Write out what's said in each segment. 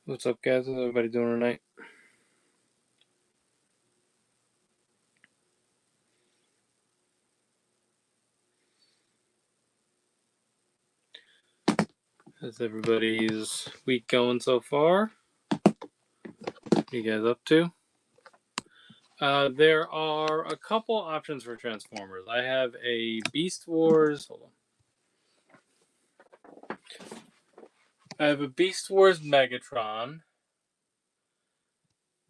What's up, guys? How's everybody doing tonight? How's everybody's week going so far? What are you guys up to? There are a couple options for Transformers. I have a Beast Wars. Hold on. I have a Beast Wars Megatron.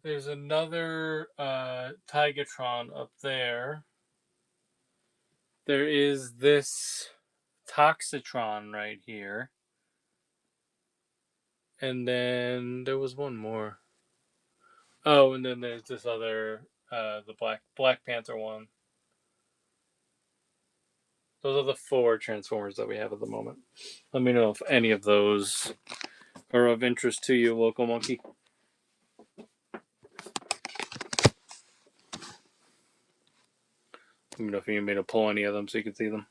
There's another Tigatron up there. There is this Toxitron right here. And then there was one more. Oh, and then there's this other, the Black Panther one. Those are the 4 Transformers that we have at the moment. Let me know if any of those are of interest to you, Local Monkey. Let me know if you need me to pull any of them so you can see them.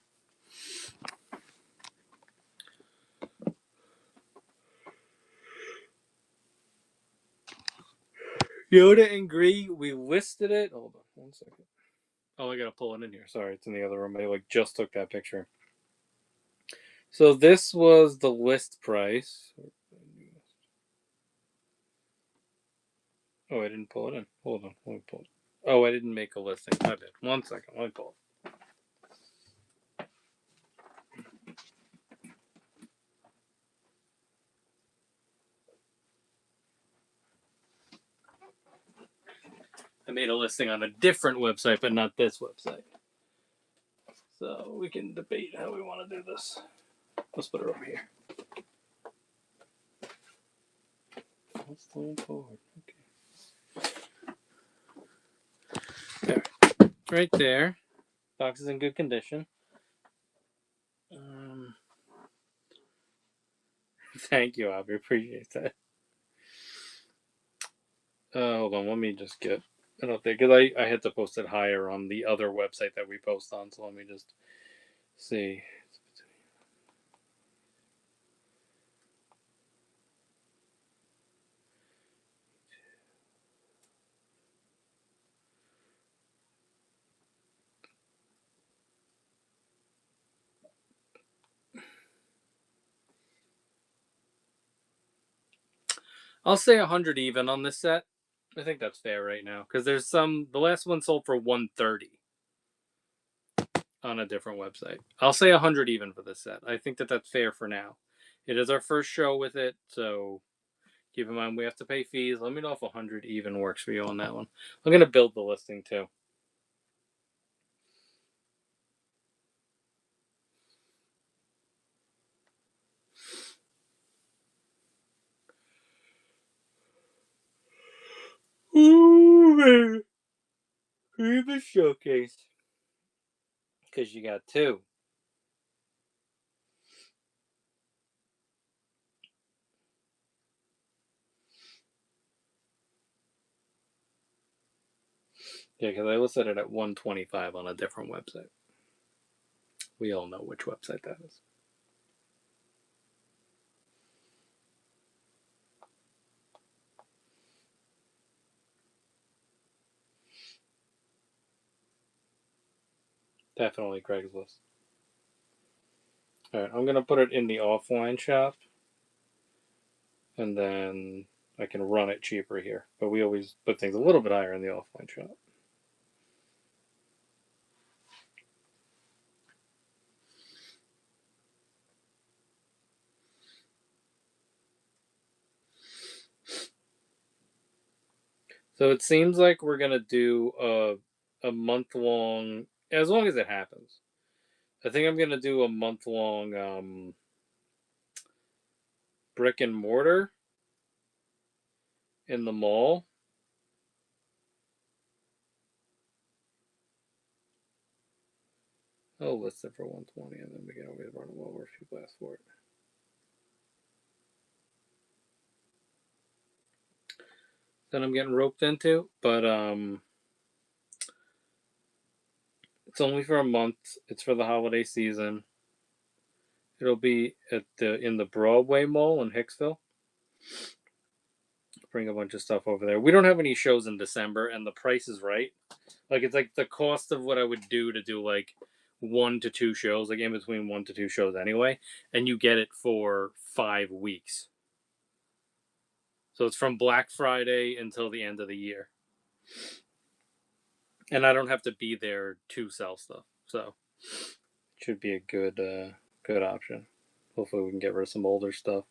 Yoda and Gree, we listed it. Hold on 1 second. Oh, I gotta pull it in here. Sorry, it's in the other room. I just took that picture. So this was the list price. Oh, I didn't pull it in. Hold on, let me pull it. Oh, I didn't make a listing. My bad. 1 second, let me pull it. I made a listing on a different website, but not this website. So we can debate how we want to do this. Let's put it over here. Let's lean forward. Okay. There. Right there. Box is in good condition. Thank you, Abby. Appreciate that. Hold on. Let me just get it up there because I had to post it higher on the other website that we post on. So let me just see. I'll say 100 even on this set. I think that's fair right now because there's some. The last one sold for 130 on a different website. I'll say 100 even for this set. I think that that's fair for now. It is our first show with it, so keep in mind we have to pay fees. Let me know if 100 even works for you on that one. I'm gonna build the listing too. Ooh, man. Read the showcase. Because you got 2. Yeah, because I listed it at 125 on a different website. We all know which website that is. Definitely Craigslist. Alright, I'm going to put it in the offline shop. And then I can run it cheaper here. But we always put things a little bit higher in the offline shop. So it seems like we're going to do a month-long, as long as it happens. I think I'm going to do a month-long brick and mortar in the mall. I'll list it for 120 and then we can always run them over if people ask for it. That I'm getting roped into, but it's only for a month. It's for the holiday season. It'll be at in the Broadway Mall in Hicksville. bring a bunch of stuff over there. We don't have any shows in December, and the price is right. Like it's like the cost of what I would do to do like 1 to 2 shows, like in between 1 to 2 shows anyway, and you get it for 5 weeks. So it's from Black Friday until the end of the year, and I don't have to be there to sell stuff. So it should be a good option. Hopefully, we can get rid of some older stuff.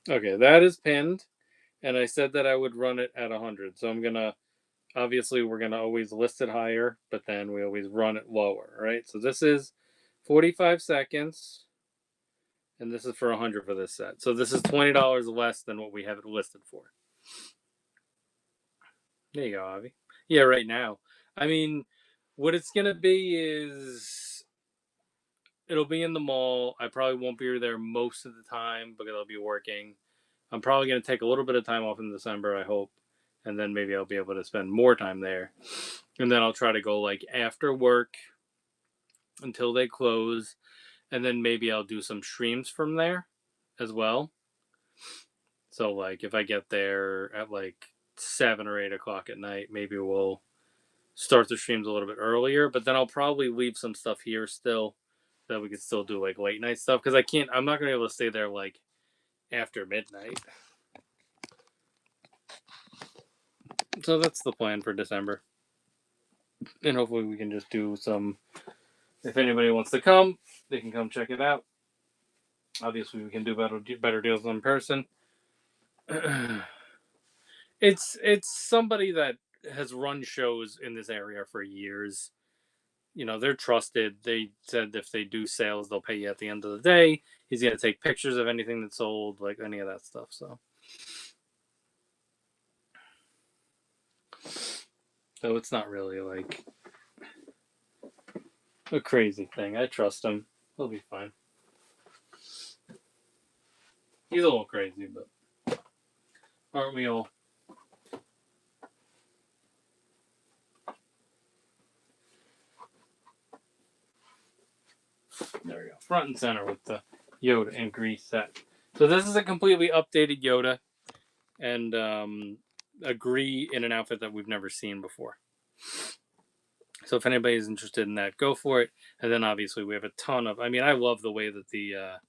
Okay, that is pinned, and I said that I would run it at 100. So I'm gonna obviously we're gonna always list it higher, but then we always run it lower, right? So this is 45 seconds, and this is for 100 for this set. So this is $20 less than what we have it listed for. There you go, Avi. Yeah, right now. I mean, what it's gonna be is it'll be in the mall. I probably won't be there most of the time because I'll be working. I'm probably gonna take a little bit of time off in December, I hope, and then maybe I'll be able to spend more time there. And then I'll try to go like after work until they close, and then maybe I'll do some streams from there as well. So like if I get there at like 7 or 8 o'clock at night, maybe we'll start the streams a little bit earlier. But then I'll probably leave some stuff here still that we could still do like late night stuff because I'm not gonna be able to stay there like after midnight. So that's the plan for December, and hopefully we can just do some. If anybody wants to come, they can come check it out. Obviously, we can do better deals in person. It's somebody that has run shows in this area for years. You know, they're trusted. They said if they do sales, they'll pay you at the end of the day. He's gonna take pictures of anything that's sold, like any of that stuff. So it's not really like a crazy thing. I trust him. He'll be fine. He's a little crazy, but aren't we all? There we go. Front and center with the Yoda and Grease set. So this is a completely updated Yoda, and a Gree in an outfit that we've never seen before. So if anybody's interested in that, go for it. And then obviously we have a ton of. I mean, I love the way that the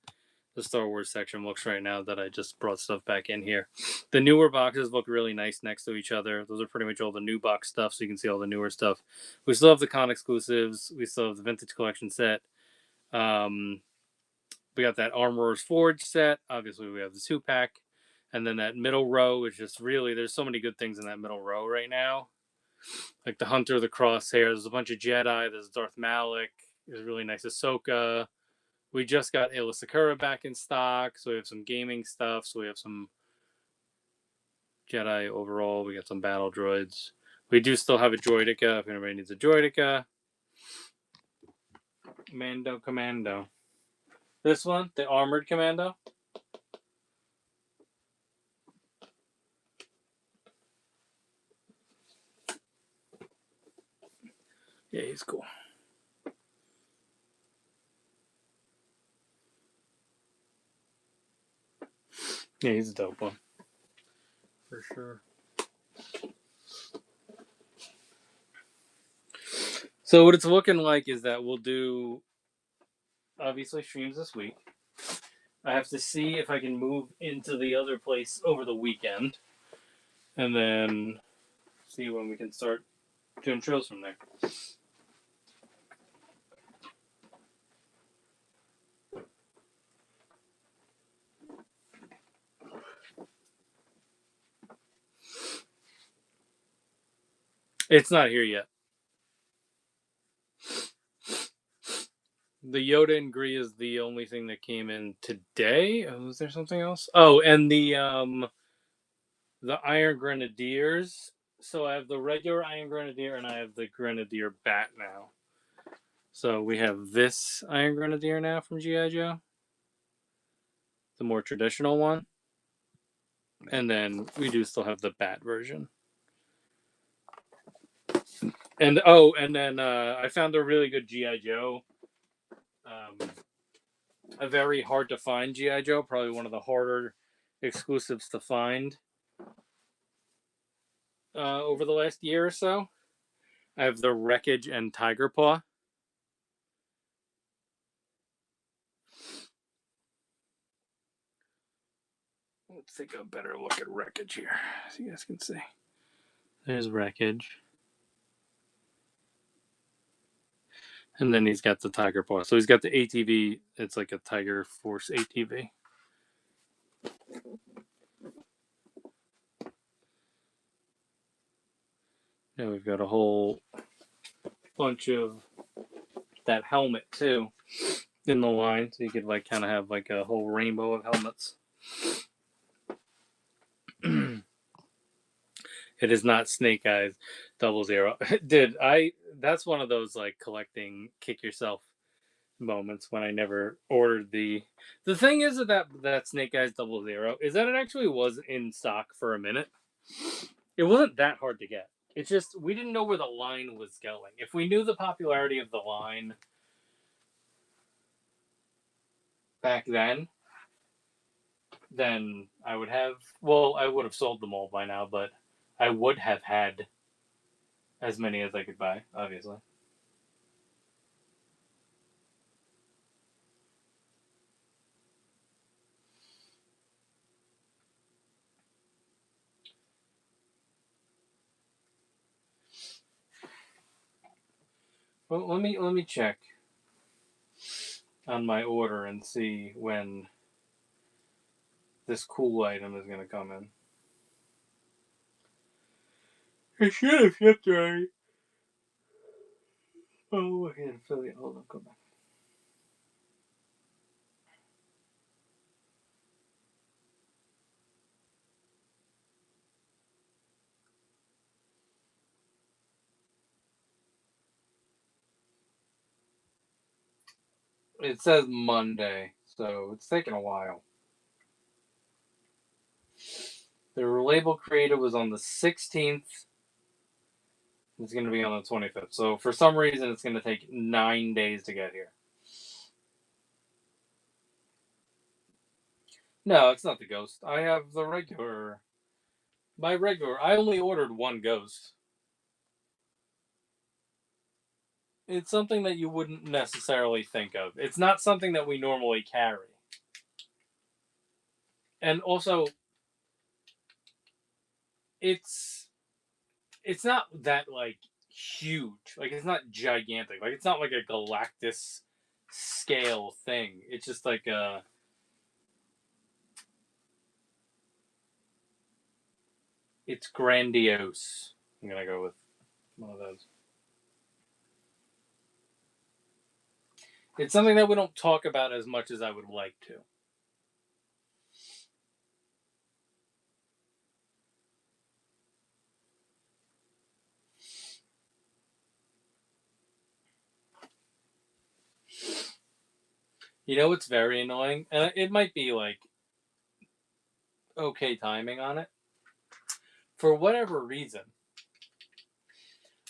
Star Wars section looks right now. That I just brought stuff back in here. The newer boxes look really nice next to each other. Those are pretty much all the new box stuff, so you can see all the newer stuff. We still have the con exclusives. We still have the vintage collection set. We got that Armorer's Forge set. Obviously, we have the 2-pack. And then that middle row is just really, there's so many good things in that middle row right now. Like the Hunter, the Crosshair. There's a bunch of Jedi. There's Darth Malik. There's really nice Ahsoka. We just got Ayla Sakura back in stock. So we have some gaming stuff. So we have some Jedi overall. We got some battle droids. We do still have a Droideka if anybody needs a Droideka. Mando Commando. This one, the Armored Commando. Yeah, he's cool. Yeah, he's a dope one. For sure. So what it's looking like is that we'll do obviously streams this week. I have to see if I can move into the other place over the weekend, and then see when we can start doing shows from there. It's not here yet. The Yoda and Gree is the only thing that came in today. Oh, was there something else? Oh, and the Iron Grenadiers. So I have the regular Iron Grenadier and I have the Grenadier Bat now. So we have this Iron Grenadier now from G.I. Joe, the more traditional one. And then we do still have the Bat version. And then I found a really good GI Joe. Um, a very hard to find GI Joe, probably one of the harder exclusives to find over the last year or so. I have the Wreckage and Tiger Paw. Let's take a better look at Wreckage here, so you guys can see. There's Wreckage. And then he's got the Tiger Paw. So he's got the ATV. It's like a Tiger Force ATV. Now we've got a whole bunch of that helmet too in the line, so you could like kind of have like a whole rainbow of helmets. It is not Snake Eyes 00. Dude, that's one of those like collecting kick yourself moments when I never ordered the thing is that Snake Eyes 00 is that it actually was in stock for a minute. It wasn't that hard to get. It's just we didn't know where the line was going. If we knew the popularity of the line back then I would have I would have sold them all by now, but I would have had as many as I could buy, obviously. Well, let me check on my order and see when this cool item is gonna come in. It should have shipped already. Oh, I can affiliate. Hold on, come back. It says Monday, so it's taking a while. The label created was on the 16th. It's going to be on the 25th. So for some reason, it's going to take 9 days to get here. No, it's not the ghost. I have the regular. My regular. I only ordered one ghost. It's something that you wouldn't necessarily think of. It's not something that we normally carry. And also, it's not that like huge. Like it's not gigantic. Like it's not like a Galactus scale thing. It's just like it's grandiose. I'm gonna go with one of those. It's something that we don't talk about as much as I would like to. You know, it's very annoying, and it might be like okay timing on it. For whatever reason,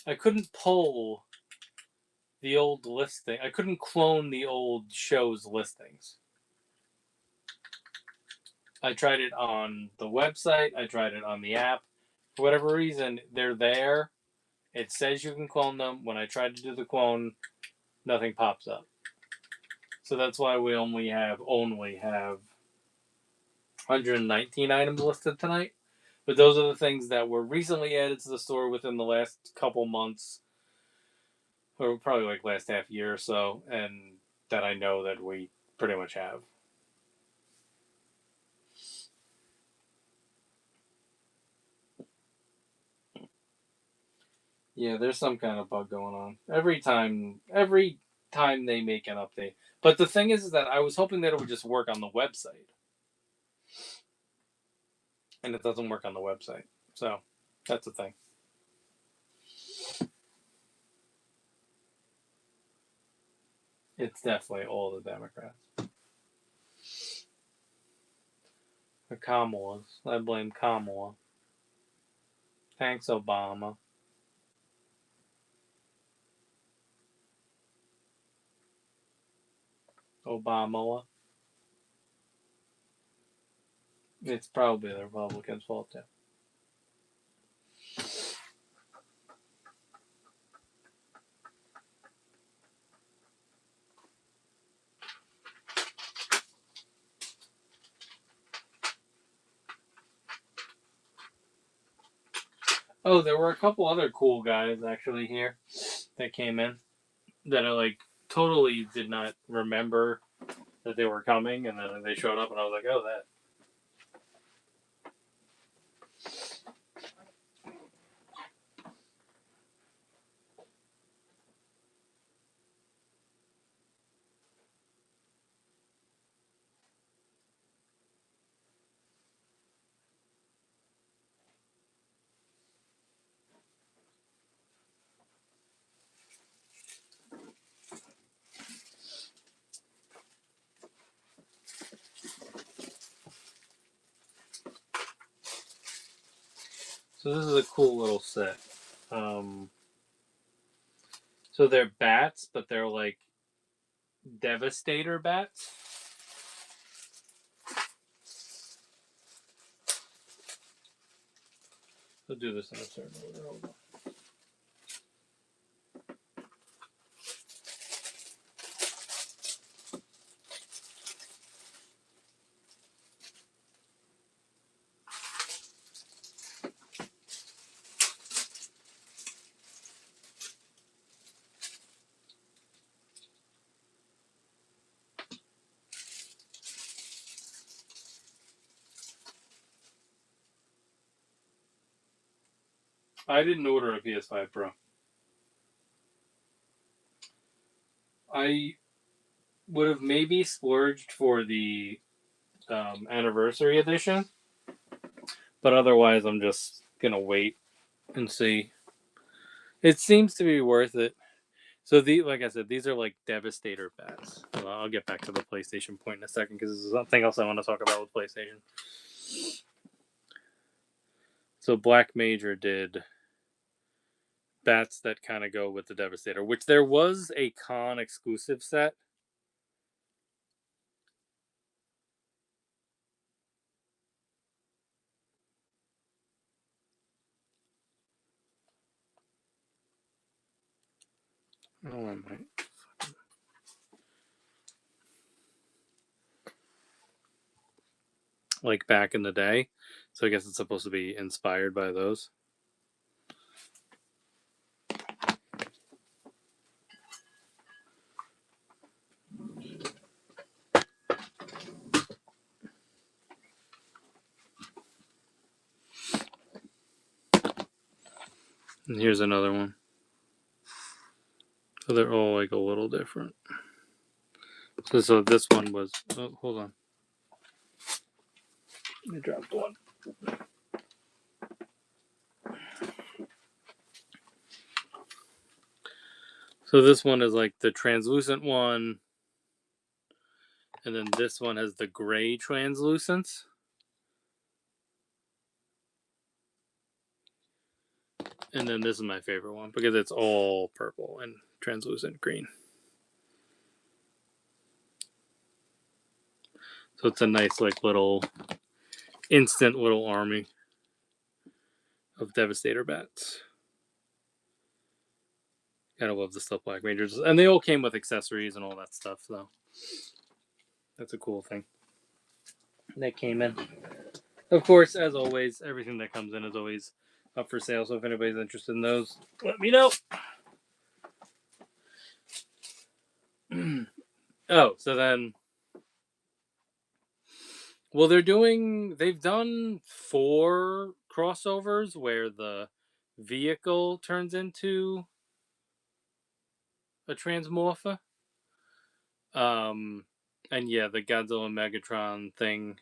I couldn't pull the old listing. I couldn't clone the old show's listings. I tried it on the website. I tried it on the app. For whatever reason, they're there. It says you can clone them. When I tried to do the clone, nothing pops up. So that's why we only have 119 items listed tonight. But those are the things that were recently added to the store within the last couple months, or probably like last half year or so, and that I know that we pretty much have. Yeah, there's some kind of bug going on every time they make an update. But the thing is that I was hoping that it would just work on the website, and it doesn't work on the website. So that's the thing. It's definitely all the Democrats. The Kamalas. I blame Kamala. Thanks, Obama. Obama. It's probably the Republicans' fault too. Oh, there were a couple other cool guys actually here that came in that I like totally did not remember that they were coming, and then they showed up, and I was like, oh, that. So this is a cool little set. Um, so they're bats, but they're like Devastator bats. I'll do this in a certain order. Hold on. I didn't order a PS5 Pro. I would have maybe splurged for the anniversary edition, but otherwise, I'm just gonna wait and see. It seems to be worth it. So like I said, these are like Devastator bats. Well, I'll get back to the PlayStation point in a second because there's something else I want to talk about with PlayStation. So Black Major did bats that kind of go with the Devastator, which there was a con exclusive set. Oh, I might. Like back in the day. So I guess it's supposed to be inspired by those. And here's another one. So they're all like a little different. So this one was. Oh, hold on. I dropped one. So this one is like the translucent one, and then this one has the gray translucence. And then this is my favorite one because it's all purple and translucent green. So it's a nice like little instant little army of Devastator bats. Gotta love the stuff Black Rangers, and they all came with accessories and all that stuff. So that's a cool thing that came in. Of course, as always, everything that comes in is always up for sale. So if anybody's interested in those, let me know. Oh, so then, well, they've done 4 crossovers where the vehicle turns into a Transmorpher. And yeah, the Godzilla Megatron thing.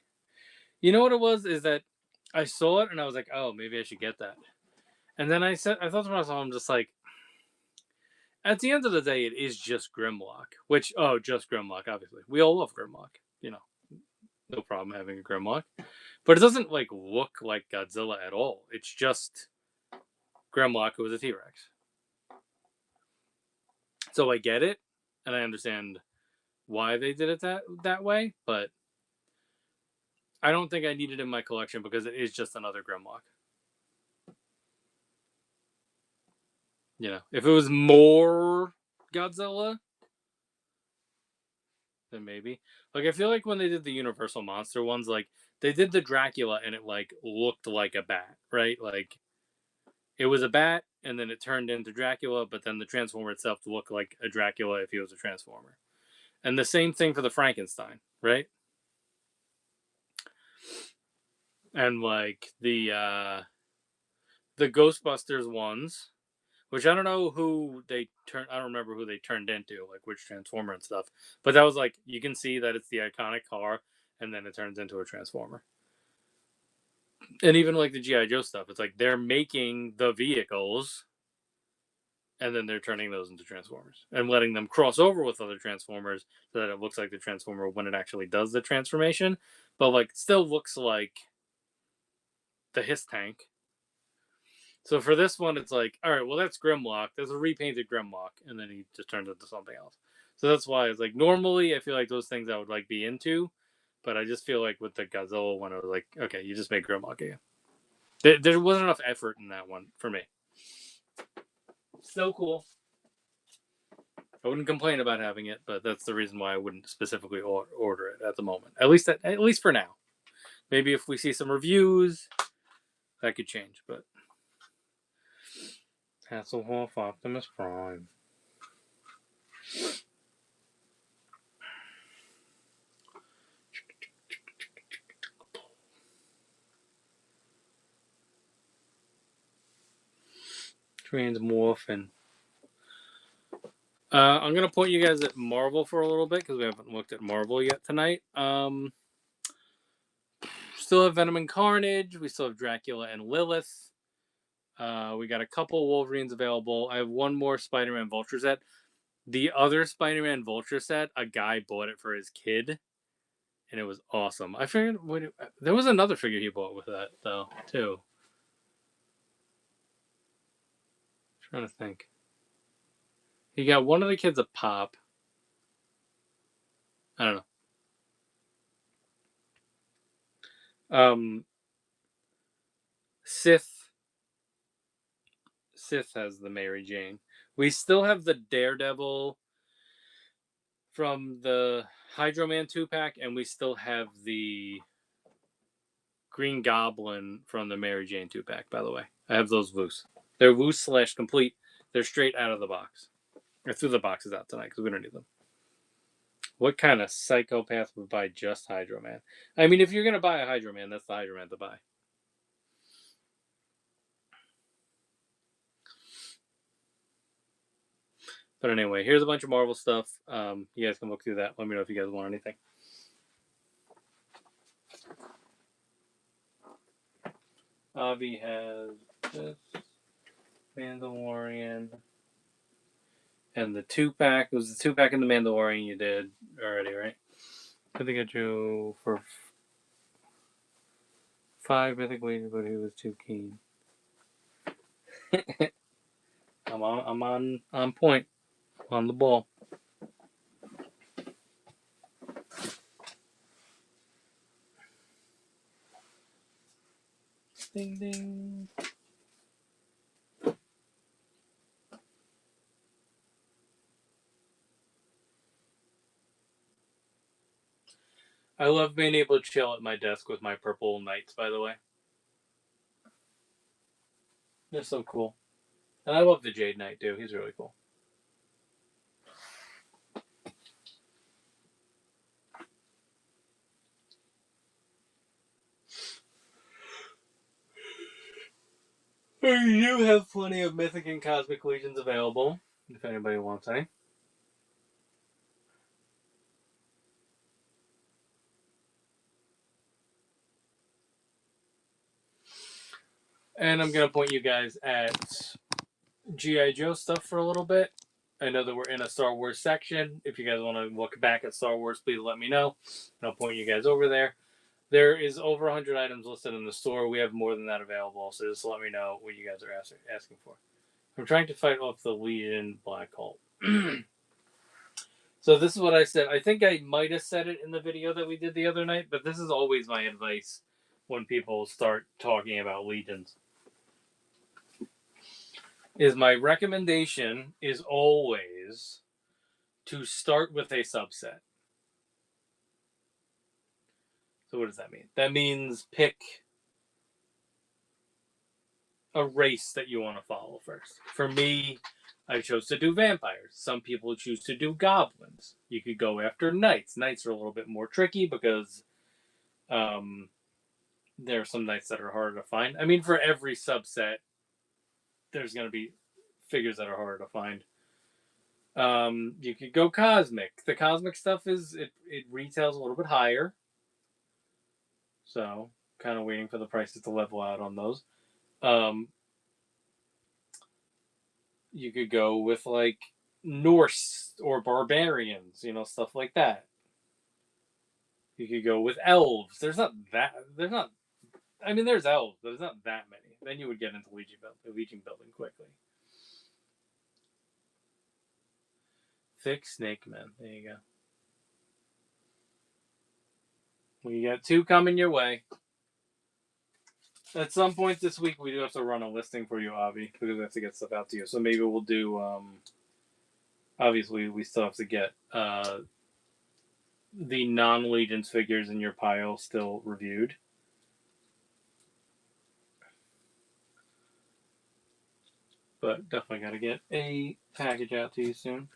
You know what it was? Is that I saw it and I was like, oh, maybe I should get that. And then I thought to myself, I'm just like, at the end of the day, it is just Grimlock. Just Grimlock, obviously. We all love Grimlock. You know, no problem having a Grimlock. But it doesn't, like, look like Godzilla at all. It's just Grimlock who was a T-Rex. So I get it, and I understand why they did it that way, but I don't think I need it in my collection because it is just another Grimlock. You know, if it was more Godzilla, then maybe. Like, I feel like when they did the Universal Monster ones, like, they did the Dracula and it, like, looked like a bat, right? Like, it was a bat and then it turned into Dracula, but then the Transformer itself looked like a Dracula if he was a Transformer. And the same thing for the Frankenstein, right? And, like, the Ghostbusters ones, which I don't know who they turned. I don't remember who they turned into, like which Transformer and stuff. But that was like you can see that it's the iconic car, and then it turns into a Transformer. And even like the GI Joe stuff, it's like they're making the vehicles, and then they're turning those into Transformers and letting them cross over with other Transformers so that it looks like the Transformer when it actually does the transformation. But like, still looks like the Hiss tank. So for this one, it's like, all right, well, that's Grimlock. There's a repainted Grimlock, and then he just turns into something else. So that's why it's like normally I feel like those things I would like be into, but I just feel like with the Godzilla one, I was like, okay, you just make Grimlock again. There wasn't enough effort in that one for me. Still cool. I wouldn't complain about having it, but that's the reason why I wouldn't specifically order it at the moment. At least for now. Maybe if we see some reviews, that could change. But Hasselhoff Optimus Prime. Transmorphin. I'm gonna point you guys at Marvel for a little bit because we haven't looked at Marvel yet tonight. Still have Venom and Carnage. We still have Dracula and Lilith. We got a couple Wolverines available. I have one more Spider-Man Vulture set. The other Spider-Man Vulture set, a guy bought it for his kid, and it was awesome. I figured there was another figure he bought with that though too. I'm trying to think. He got one of the kids a pop. I don't know. Sith has the Mary Jane. We still have the Daredevil from the Hydro Man 2-pack, and we still have the Green Goblin from the Mary Jane 2-pack, by the way. I have those loose. They're loose / complete. They're straight out of the box. I threw the boxes out tonight because we don't need them. What kind of psychopath would buy just Hydro Man? I mean, if you're going to buy a Hydro Man, that's the Hydro Man to buy. But anyway, here's a bunch of Marvel stuff. You guys can look through that. Let me know if you guys want anything. Avi has this Mandalorian and the 2-pack. It was the 2-pack in the Mandalorian you did already, right? I think I drew for 5. I think but he was too keen. I'm on point, on the ball. Ding ding. I love being able to chill at my desk with my purple knights, by the way. They're so cool. And I love the Jade Knight, too. He's really cool. You do have plenty of Mythic and Cosmic Legions available, if anybody wants any. And I'm going to point you guys at G.I. Joe stuff for a little bit. I know that we're in a Star Wars section. If you guys want to look back at Star Wars, please let me know. And I'll point you guys over there. There is over 100 items listed in the store. We have more than that available, so just let me know what you guys are asking for. I'm trying to fight off the Legion Black Hole. So this is what I said. I think I might have said it in the video that we did the other night, but this is always my advice when people start talking about legions. Is my recommendation is always to start with a subset. So what does that mean? That means pick a race that you want to follow first. For me, I chose to do vampires. Some people choose to do goblins. You could go after knights. Knights are a little bit more tricky because there are some knights that are harder to find. I mean, for every subset, there's going to be figures that are harder to find. You could go cosmic. The cosmic stuff it retails a little bit higher, so kind of waiting for the prices to level out on those. You could go with like Norse or barbarians, stuff like that. You could go with elves. There's not that. There's not. I mean, there's elves, but there's not that many. Then you would get into Legion building quickly. Thick snake men. There you go. Well, you got 2 coming your way. At some point this week, we do have to run a listing for you, Avi, because we have to get stuff out to you. So maybe we'll do. Obviously, we still have to get the non-Legions figures in your pile still reviewed. But definitely got to get a package out to you soon.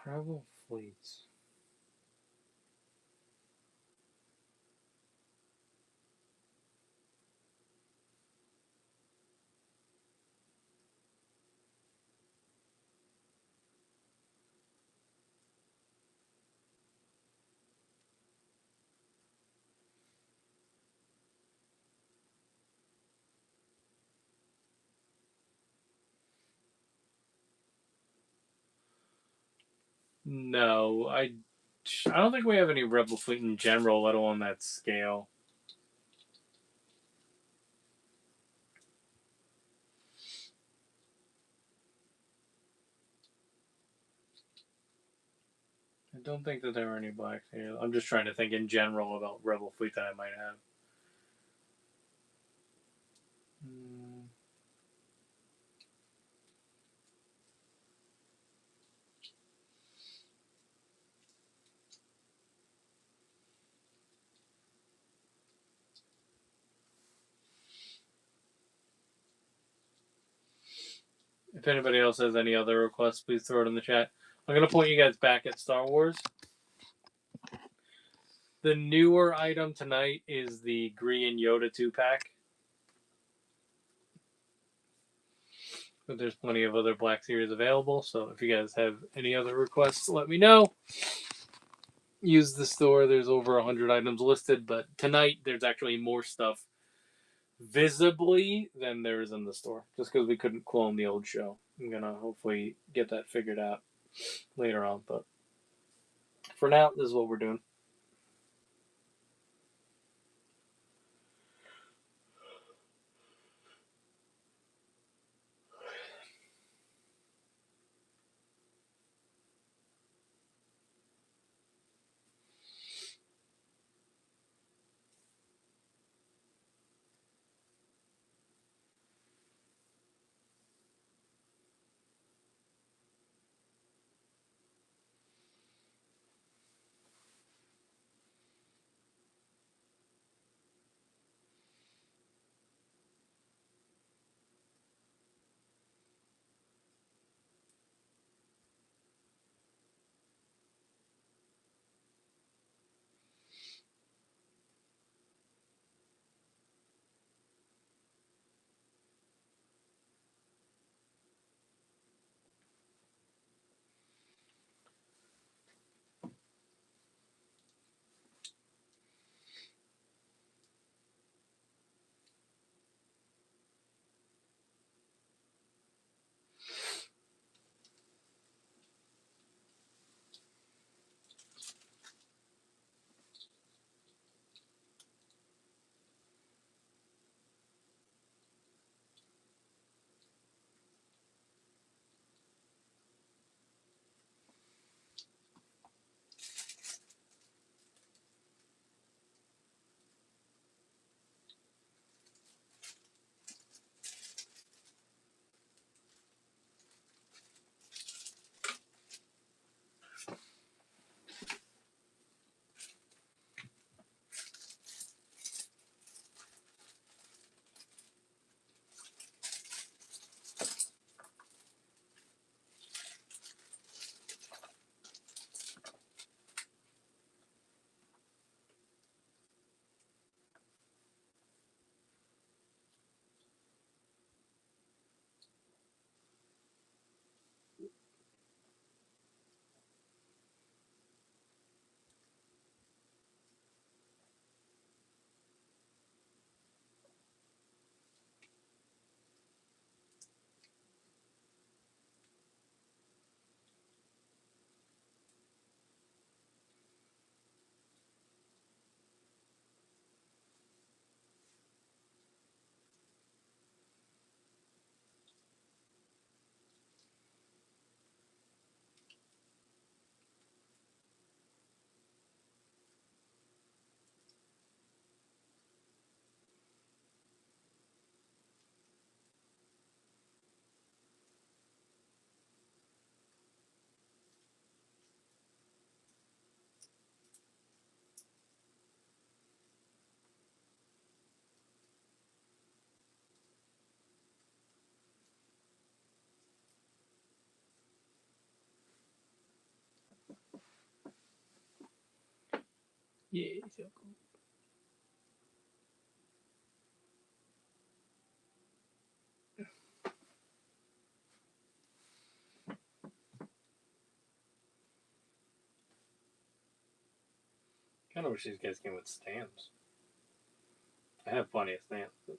Rebel fleets. No, I don't think we have any Rebel fleet in general, let alone that scale. I don't think that there are any blacks here. I'm just trying to think in general about Rebel fleet that I might have. If anybody else has any other requests, please throw it in the chat. I'm going to point you guys back at Star Wars. The newer item tonight is the Green Yoda 2-pack. But there's plenty of other Black Series available, so if you guys have any other requests, let me know. Use the store. There's over 100 items listed, but tonight there's actually more stuff visibly than there is in the store, just because we couldn't clone the old show. I'm going to hopefully get that figured out later on, but for now, this is what we're doing. Yeah, so cool. Kind of wish these guys came with stamps. I have plenty of stamps. But...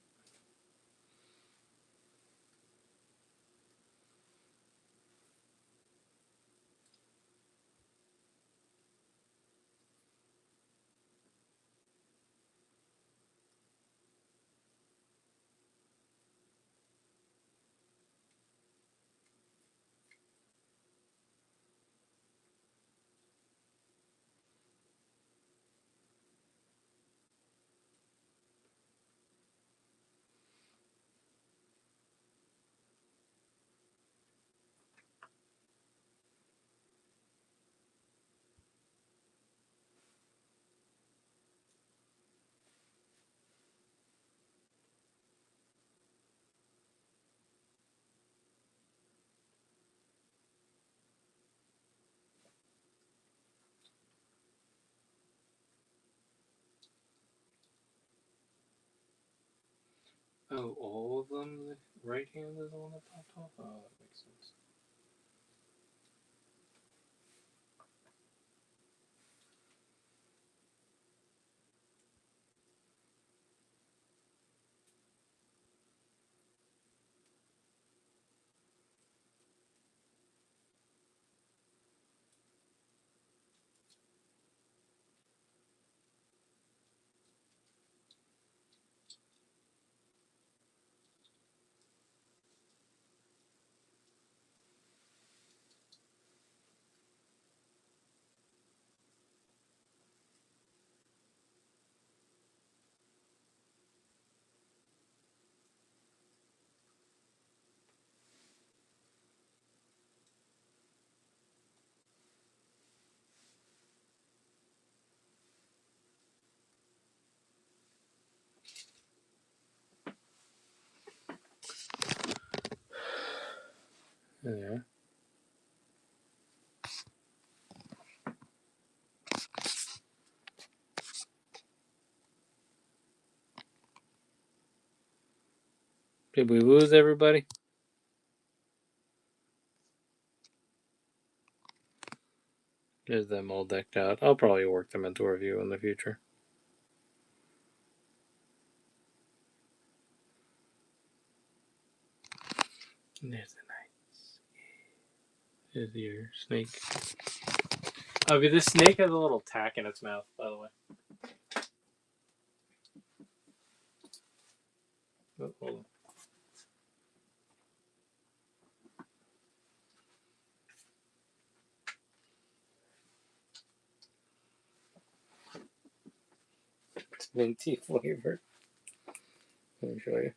Oh, all of them? The right hand is the one that popped off? Oh, that makes sense. Yeah. Did we lose everybody? There's them all decked out. I'll probably work them into a review in the future. There's the knights. There's your snake. Okay, this snake has a little tack in its mouth, by the way. Oh, hold on. It's minty flavor. Let me show you.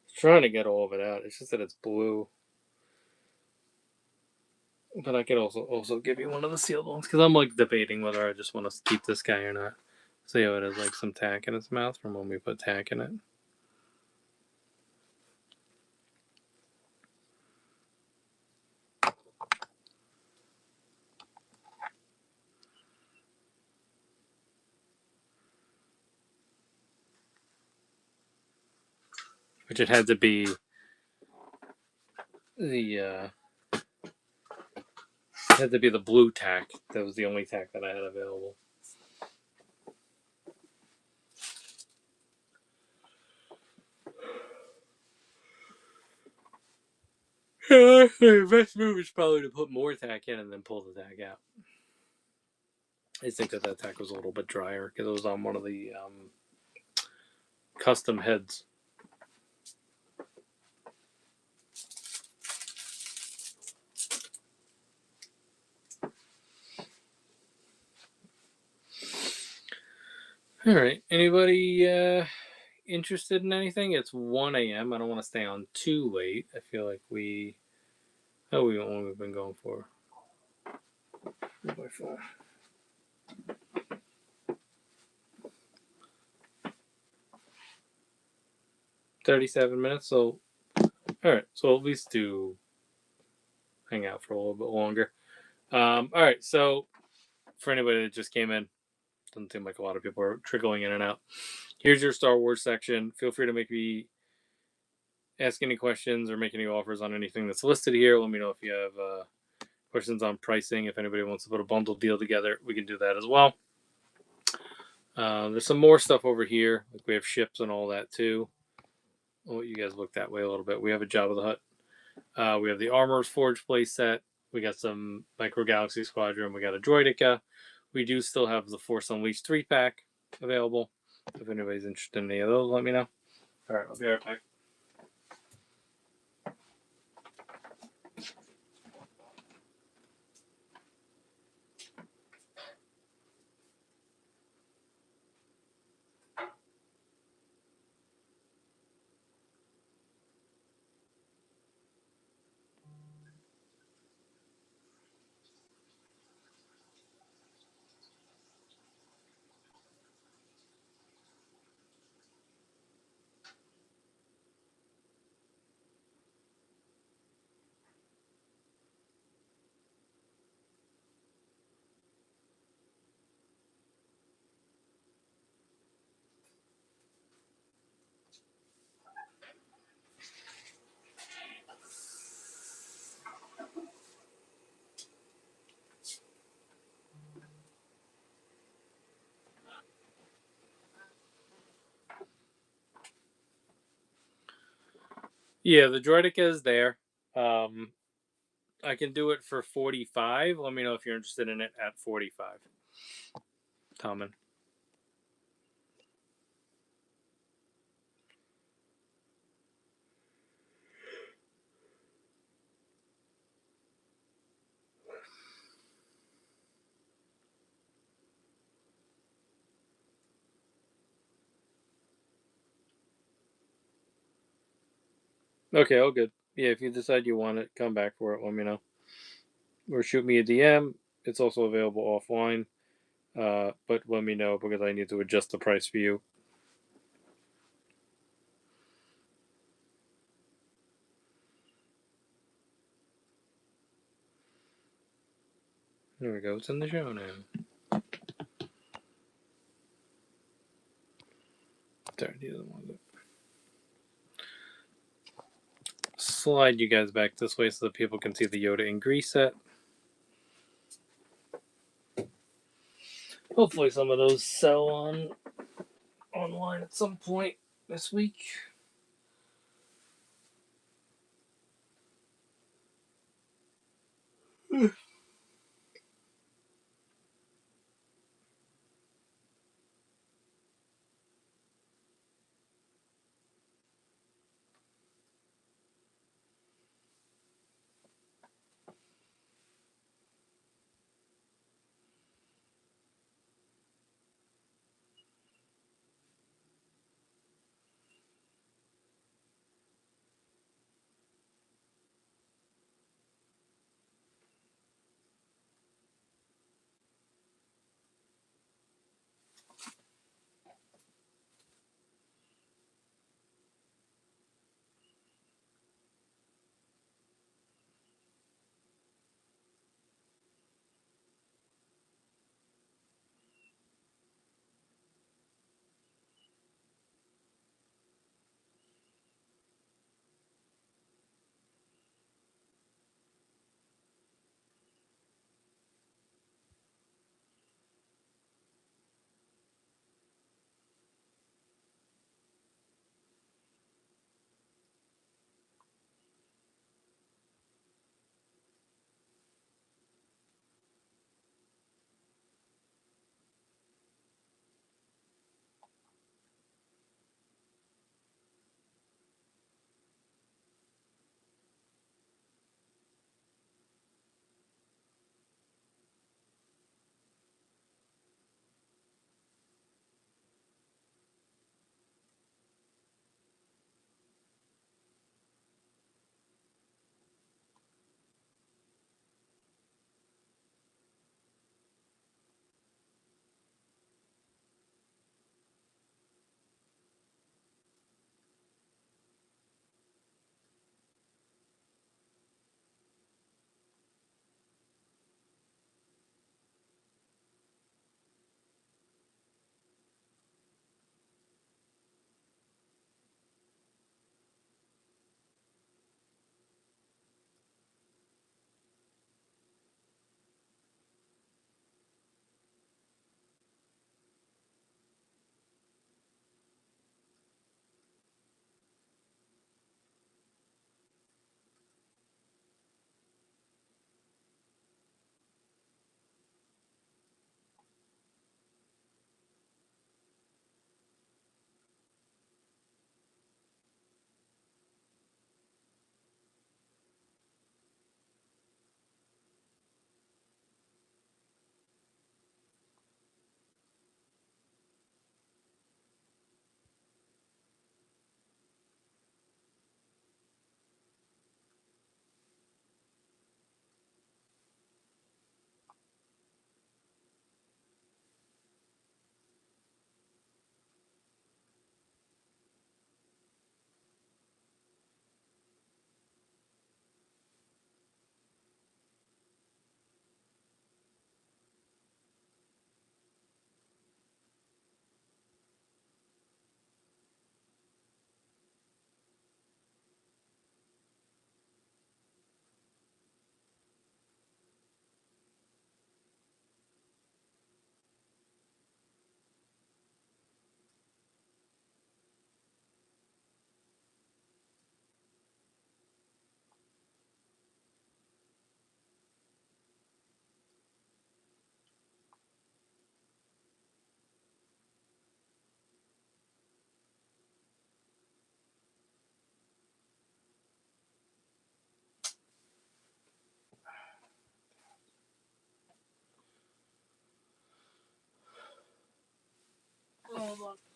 It's trying to get all of it out. It's just that it's blue. But I could also give you one of the sealed ones because I'm like debating whether I just want to keep this guy or not. See how it has like some tack in its mouth from when we put tack in it. Which it had to be the blue tack. That was the only tack that I had available. The best move is probably to put more tack in and then pull the tack out. I just think that tack was a little bit drier because it was on one of the custom heads. All right. Anybody interested in anything? It's 1 a.m. I don't want to stay on too late. I feel like how long we've been going for? 4x4. 37 minutes. So, all right. So at least hang out for a little bit longer. All right. So for anybody that just came in, doesn't seem like a lot of people are trickling in and out. Here's your Star Wars section. Feel free to ask any questions or make any offers on anything that's listed here. Let me know if you have questions on pricing. If anybody wants to put a bundle deal together, we can do that as well. There's some more stuff over here. Like we have ships and all that too. Oh, you guys look that way a little bit. We have a Jabba the Hutt. We have the Armor's Forge playset. We got some Micro Galaxy Squadron. We got a Droideka. We do still have the Force Unleashed 3-pack available. If anybody's interested in any of those, let me know. All right, I'll be right back. Yeah, the Droideka is there. I can do it for 45. Let me know if you're interested in it at 45. Tommen. Okay, all good. Yeah, if you decide you want it, come back for it. Let me know. Or shoot me a DM. It's also available offline. But let me know because I need to adjust the price for you. There we go. It's in the show now. There, the other one. Slide you guys back this way so that people can see the Yoda and Grease set. Hopefully, some of those sell online at some point this week.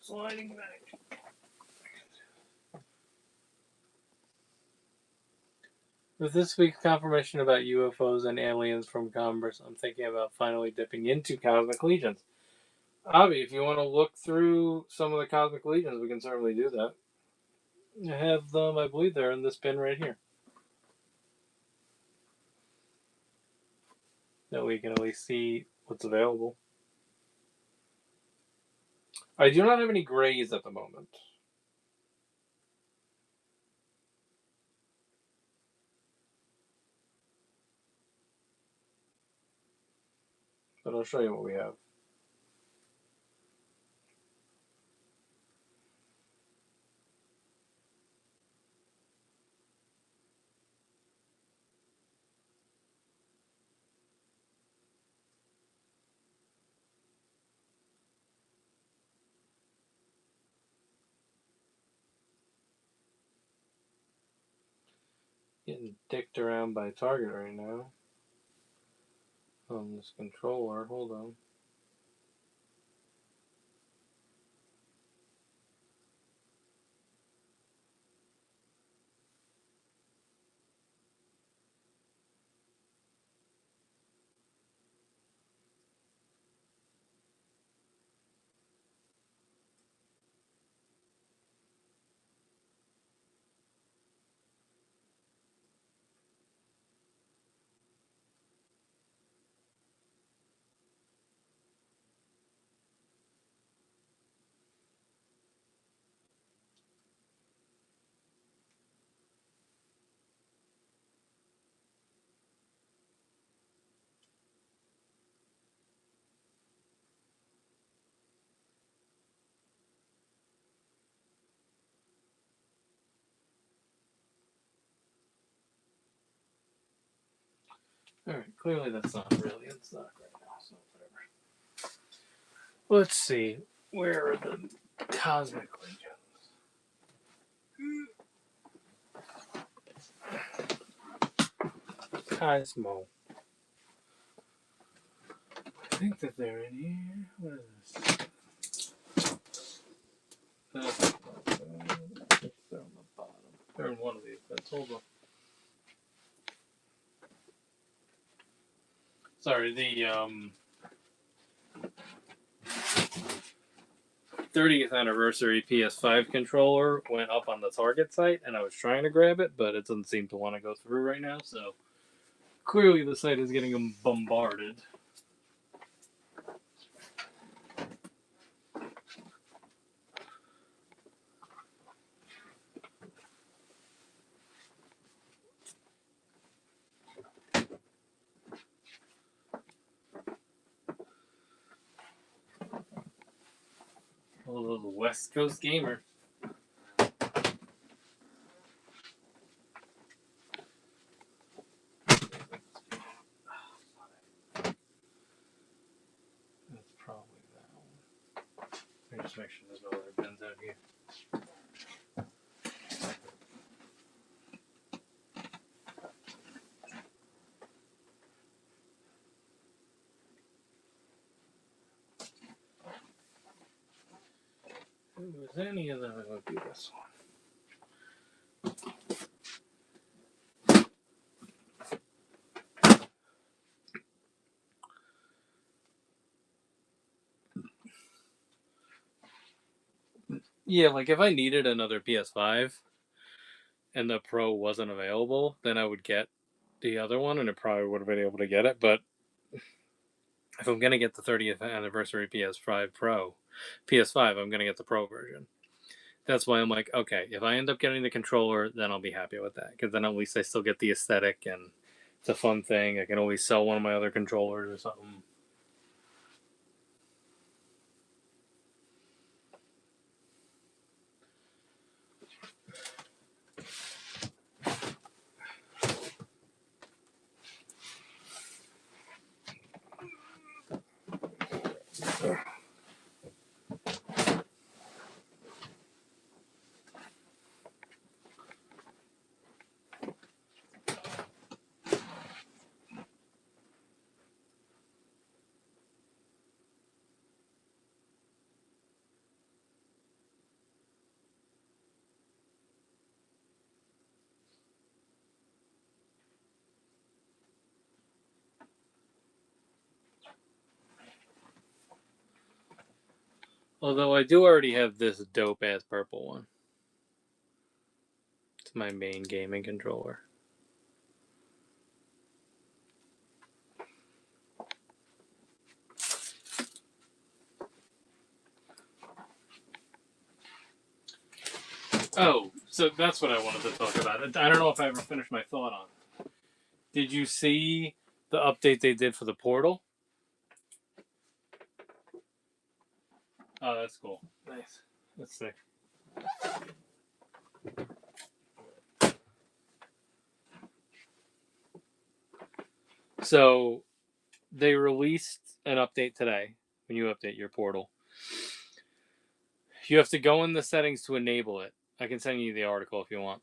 sliding back. With this week's confirmation about UFOs and aliens from Congress, I'm thinking about finally dipping into Cosmic Legions. Avi, if you want to look through some of the Cosmic Legions, we can certainly do that. I have them, I believe they're in this bin right here. That we can at least see what's available. I do not have any grays at the moment. But I'll show you what we have. Getting dicked around by Target right now. On this controller, hold on. Alright, clearly that's not really in stock right now, so whatever. Let's see. Where are the Cosmic Legions? Cosmo. I think that they're in here. What is this? They're on the bottom. They're in one of these bits. Hold on. Sorry, the 30th anniversary PS5 controller went up on the Target site, and I was trying to grab it, but it doesn't seem to want to go through right now, so clearly the site is getting bombarded. A little West Coast gamer. That's probably that one. Let me just make sure there's no other bins out here. If there's any of them, it would be this one. Yeah, like if I needed another PS5 and the Pro wasn't available, then I would get the other one and it probably would have been able to get it. But if I'm going to get the 30th anniversary PS5 Pro, PS5, I'm going to get the Pro version. That's why I'm like, okay, if I end up getting the controller, then I'll be happy with that. Because then at least I still get the aesthetic and it's a fun thing. I can always sell one of my other controllers or something. Although I do already have this dope ass purple one. It's my main gaming controller. Oh, so that's what I wanted to talk about. I don't know if I ever finished my thought on it. Did you see the update they did for the Portal? Oh, that's cool. Nice. That's sick. So they released an update today. When you update your Portal, you have to go in the settings to enable it. I can send you the article if you want.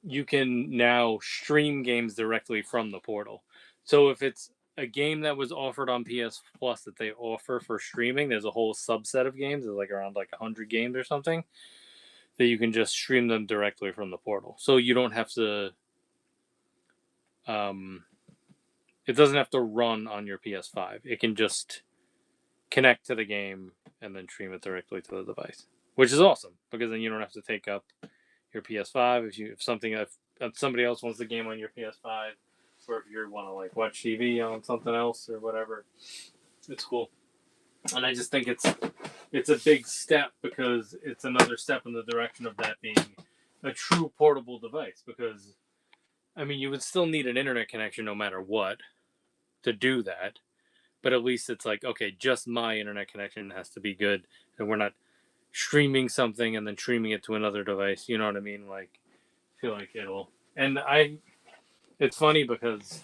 You can now stream games directly from the Portal. So if it's a game that was offered on PS Plus that they offer for streaming, there's a whole subset of games. There's like around like 100 games or something that you can just stream them directly from the Portal. So you don't have to. It doesn't have to run on your PS5. It can just connect to the game and then stream it directly to the device, which is awesome because then you don't have to take up your PS5 if somebody else wants the game on your PS5, or if you want to like watch TV on something else or whatever. It's cool, and I just think it's a big step because it's another step in the direction of that being a true portable device. Because I mean, you would still need an internet connection no matter what to do that. But at least it's like, okay, just my internet connection has to be good, and we're not streaming something and then streaming it to another device. You know what I mean? Like, I feel like it'll. And it's funny because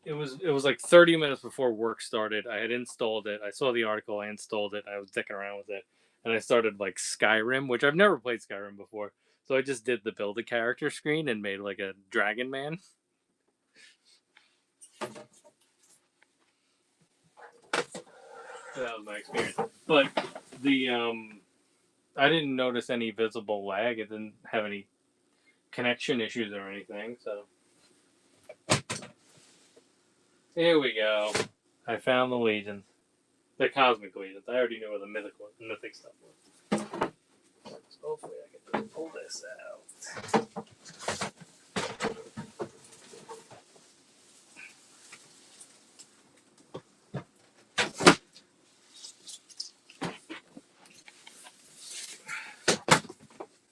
it was like 30 minutes before work started. I had installed it. I saw the article. I installed it. I was dicking around with it, and I started like Skyrim, which I've never played Skyrim before. So I just did the build a character screen and made like a dragon man. So that was my experience. But the I didn't notice any visible lag. It didn't have any connection issues or anything. So here we go. I found the legions, the cosmic legions. I already knew where the mythic stuff was. So hopefully, I can just pull this out.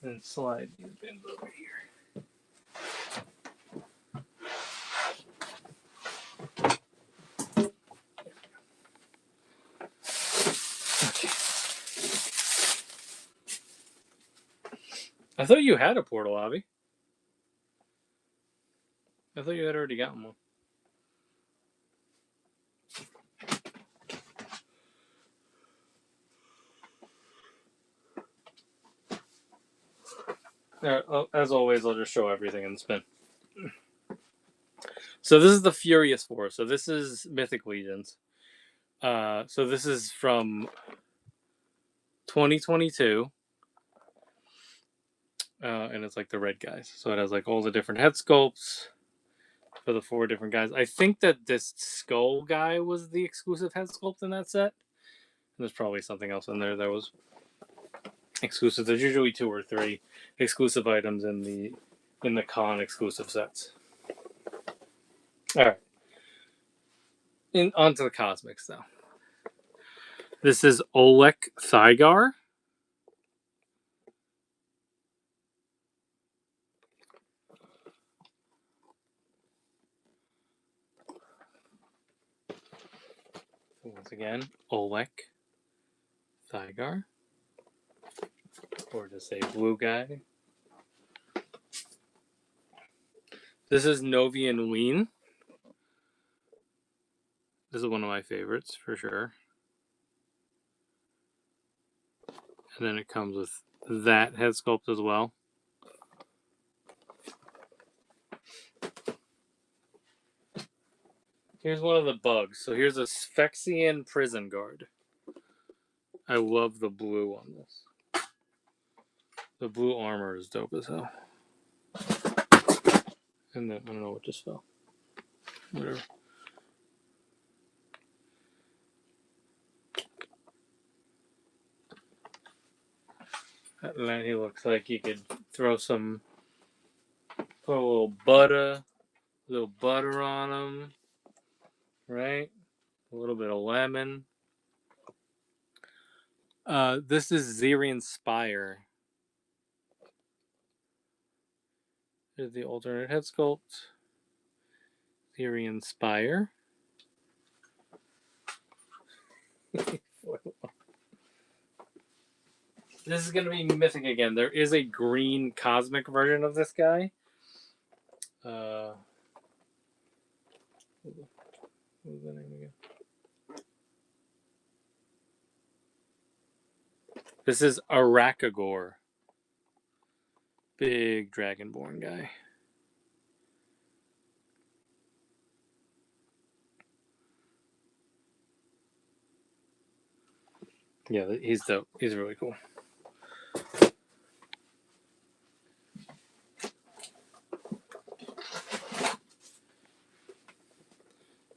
And slide these bins over here. Okay. I thought you had a portal, Avi. I thought you had already gotten one. As always, I'll just show everything in spin. So this is the Furious Force. So this is Mythic Legions. So this is from 2022. And it's like the red guys. So it has like all the different head sculpts for the 4 different guys. I think that this skull guy was the exclusive head sculpt in that set. And there's probably something else in there that was exclusive. There's usually 2 or 3 exclusive items in the con exclusive sets. All right. Onto the cosmics though. This is Olek Thygar. Once again, Olek Thygar. Or just say blue guy. This is Novian Lean. This is one of my favorites for sure. And then it comes with that head sculpt as well. Here's one of the bugs. So here's a Sphexian prison guard. I love the blue on this. The blue armor is dope as hell. And then, I don't know what just fell. Whatever. And then he looks like you could throw some, put a little butter on him, right? A little bit of lemon. This is Zerian Spire. Here's the alternate head sculpt. Zerian Spire. This is going to be mythic again. There is a green cosmic version of this guy. What was the name again? This is Arakagor. Big Dragonborn guy. Yeah, he's dope. He's really cool.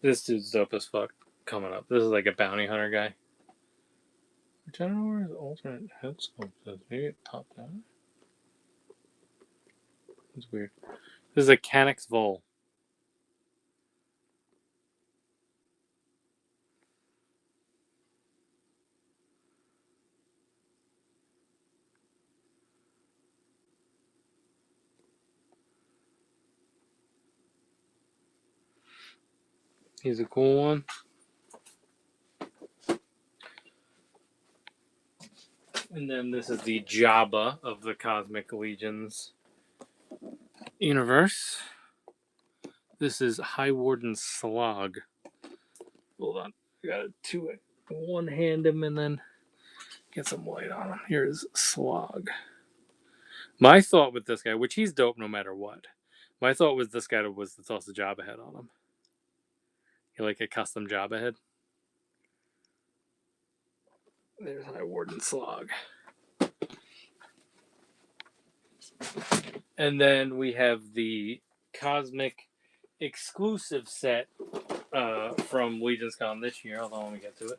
This dude's dope as fuck coming up. This is like a bounty hunter guy. Which I don't know where his alternate head sculpt is. Maybe it popped out. It's weird. This is a Canucks Vol. He's a cool one. And then this is the Jabba of the Cosmic Legions universe. This is High Warden Slog. Hold on. I gotta one hand him and then get some light on him. Here's Slog. My thought with this guy, which he's dope no matter what, my thought was this guy was to toss a Jabba head on him. Like a custom Jabba head. There's High Warden Slog. And then we have the Cosmic exclusive set from Legion's Con this year. Hold on, let me get to it.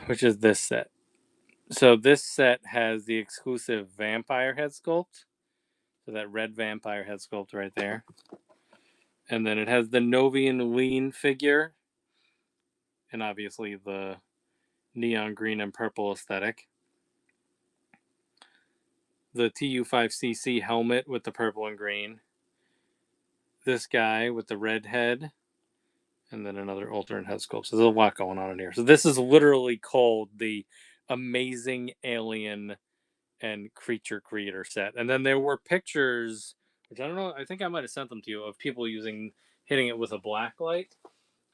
Which is this set. So this set has the exclusive vampire head sculpt. So that red vampire head sculpt right there. And then it has the Novian lean figure. And obviously the neon green and purple aesthetic. The TU5CC helmet with the purple and green. This guy with the red head. And then another alternate head sculpt. So there's a lot going on in here. So this is literally called the Amazing Alien and Creature Creator set. And then there were pictures, which I don't know, I think I might have sent them to you, of people hitting it with a black light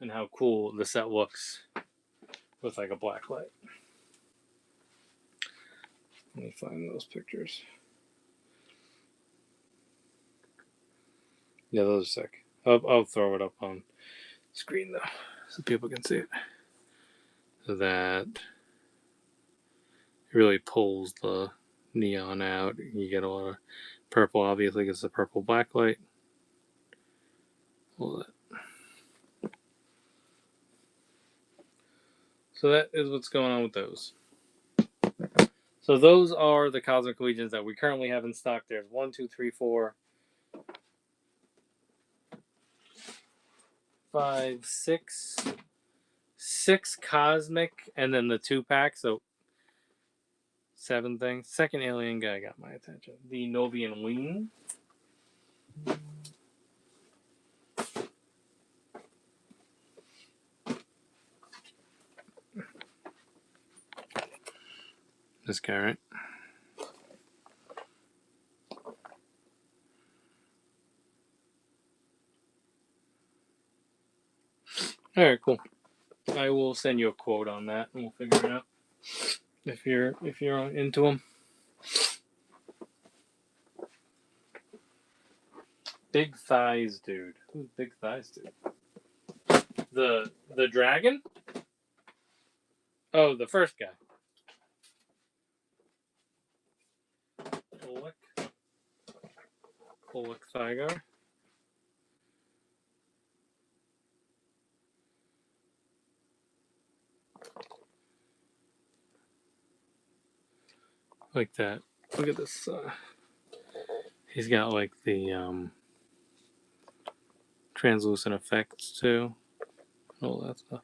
and how cool the set looks with like a black light. Let me find those pictures. Yeah, those are sick. I'll throw it up on screen though, so people can see it. So that it really pulls the neon out. You get a lot of purple, obviously, because it's a purple backlight. All that. So that is what's going on with those. So those are the Cosmic Legions that we currently have in stock. There's 1, 2, 3, 4, 5, 6 Cosmic, and then the 2-pack. So 7 things. Second alien guy got my attention. The Novian Lean. This guy, right? All right, cool. I will send you a quote on that, and we'll figure it out if you're into them. Big thighs, dude. Who's big thighs, dude? The dragon? Oh, the first guy. Pollock Thygar. Like that. Look at this. He's got like the translucent effects too. All that stuff.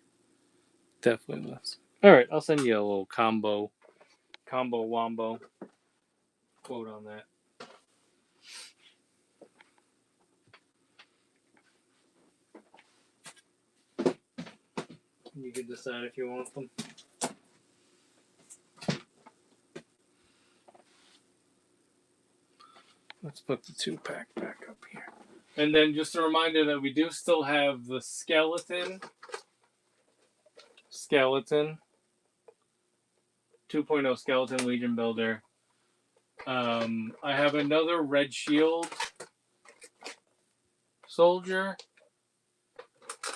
Definitely less. All right, I'll send you a little combo wombo quote on that. You can decide if you want them. Let's put the 2-pack back up here. And then just a reminder that we do still have the skeleton 2.0 skeleton Legion builder. I have another red shield soldier.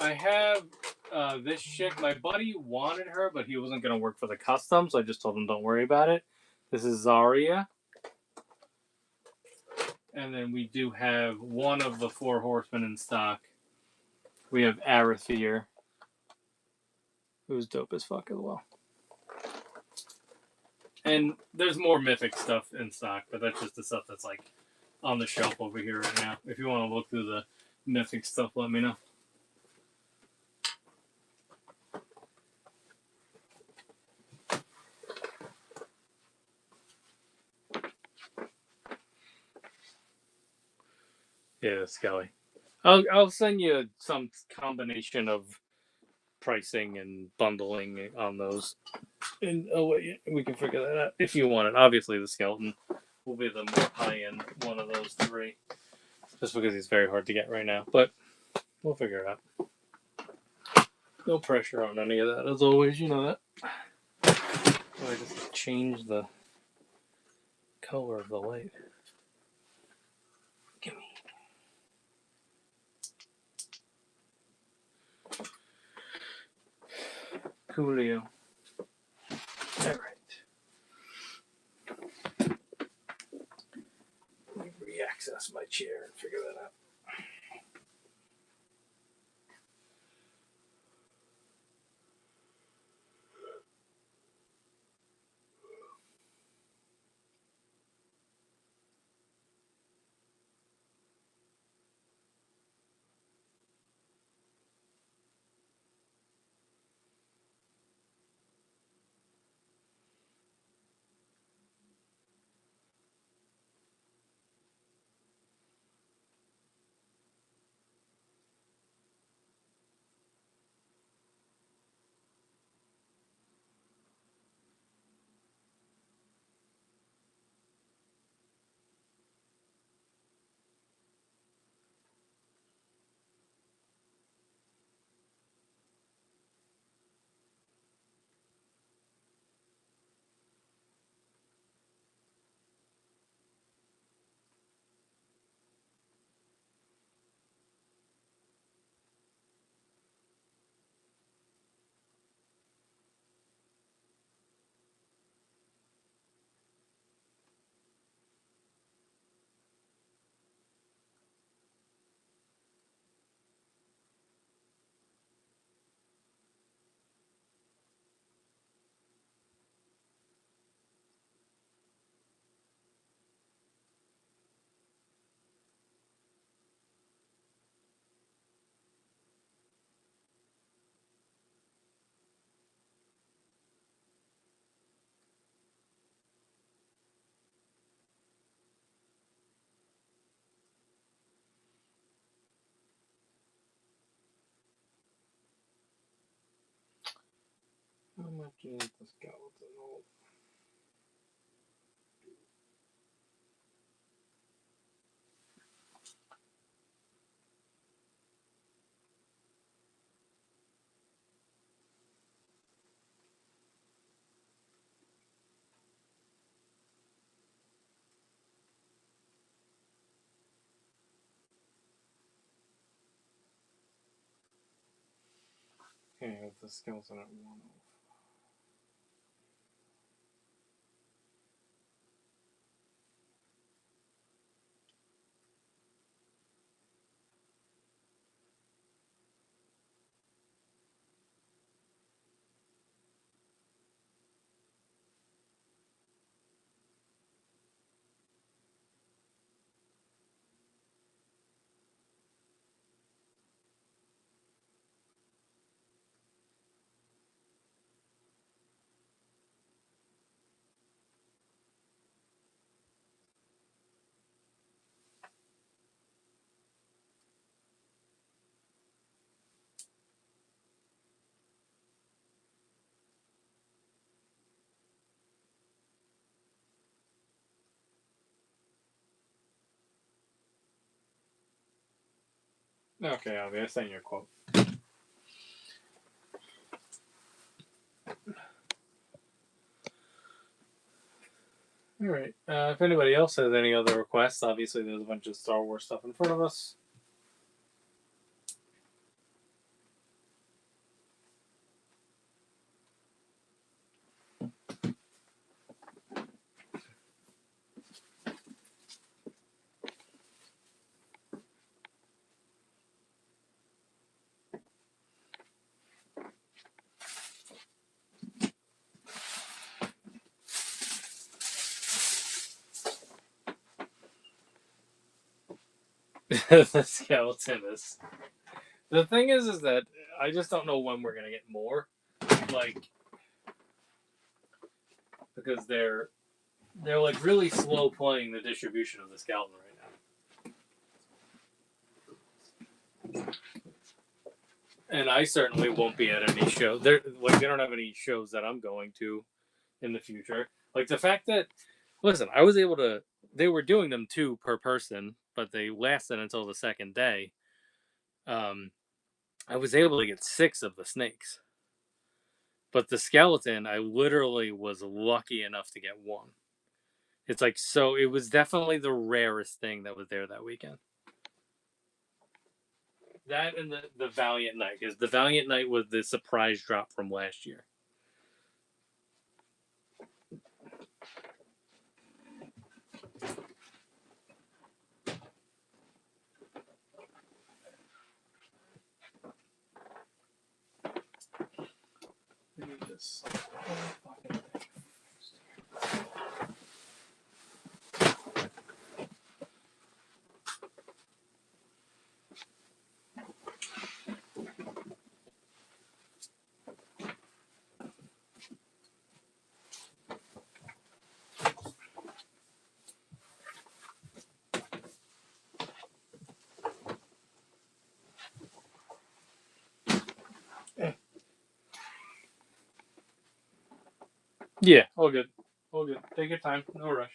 I have this chick. My buddy wanted her, but he wasn't going to work for the custom, so I just told him don't worry about it. This is Zarya. And then we do have one of the 4 horsemen in stock. We have Arathir, who's dope as fuck as well. And there's more mythic stuff in stock, but that's just the stuff that's like on the shelf over here right now. If you want to look through the mythic stuff, let me know. Yeah, Skelly. I'll send you some combination of pricing and bundling on those, and we can figure that out if you want it. Obviously, the skeleton will be the more high-end one of those 3, just because he's very hard to get right now. But we'll figure it out. No pressure on any of that, as always. You know that. So I just change the color of the light. Gimme. Coolio. Alright. Let me re-access my chair and figure that out. How much is the skeleton hold? Okay, with the skeleton at 1. Okay, I'll be saying your quote. All right. If anybody else has any other requests, obviously there's a bunch of Star Wars stuff in front of us. The skeleton is. The thing is that I just don't know when we're gonna get more, like, because they're like really slow playing the distribution of the skeleton right now. And I certainly won't be at any show. They don't have any shows that I'm going to in the future. Like the fact that, listen, I was able to. They were doing them 2 per person, but they lasted until the second day. I was able to get 6 of the snakes, but the skeleton, I literally was lucky enough to get 1. It's like, so it was definitely the rarest thing that was there that weekend. That and the Valiant Knight, because the Valiant Knight was the surprise drop from last year. This. Yeah, all good. All good. Take your time. No rush.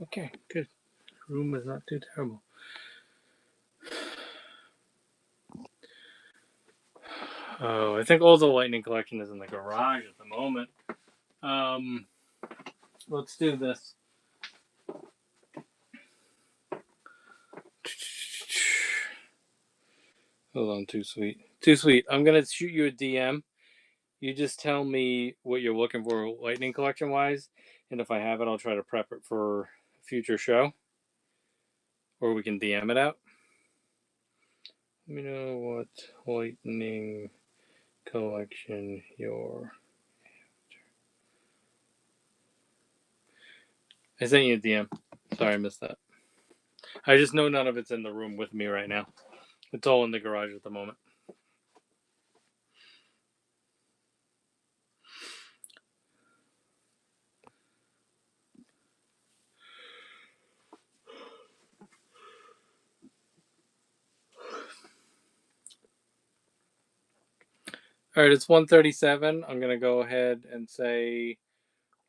Okay, good. Room is not too terrible. Oh, I think all the lightning collection is in the garage at the moment. Let's do this. Hold on, too sweet. Too sweet. I'm gonna shoot you a DM. You just tell me what you're looking for lightning collection wise, and if I have it, I'll try to prep it for a future show. Or we can DM it out. Let me know what lightning collection you're after. I sent you a DM. Sorry, I missed that. I just know none of it's in the room with me right now. It's all in the garage at the moment. All right, it's 1:37. I'm gonna go ahead and say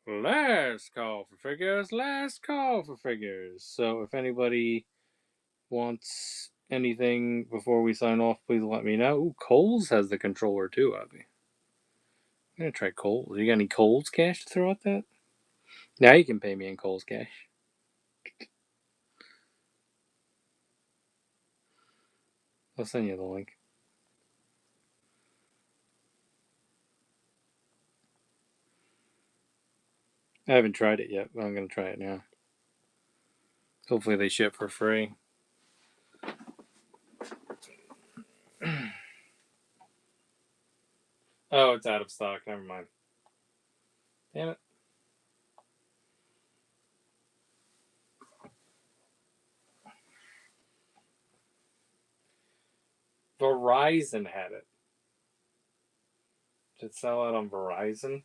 last call for figures. Last call for figures. So if anybody wants anything before we sign off, please let me know. Ooh, Coles has the controller too, Avi. I'm gonna try Coles. You got any Coles cash to throw at that? Now you can pay me in Coles cash. I'll send you the link. I haven't tried it yet, but I'm gonna try it now. Hopefully they ship for free. Oh, it's out of stock. Never mind. Damn it. Verizon had it. Did it sell out on Verizon?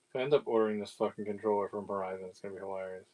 If I end up ordering this fucking controller from Verizon, it's gonna be hilarious.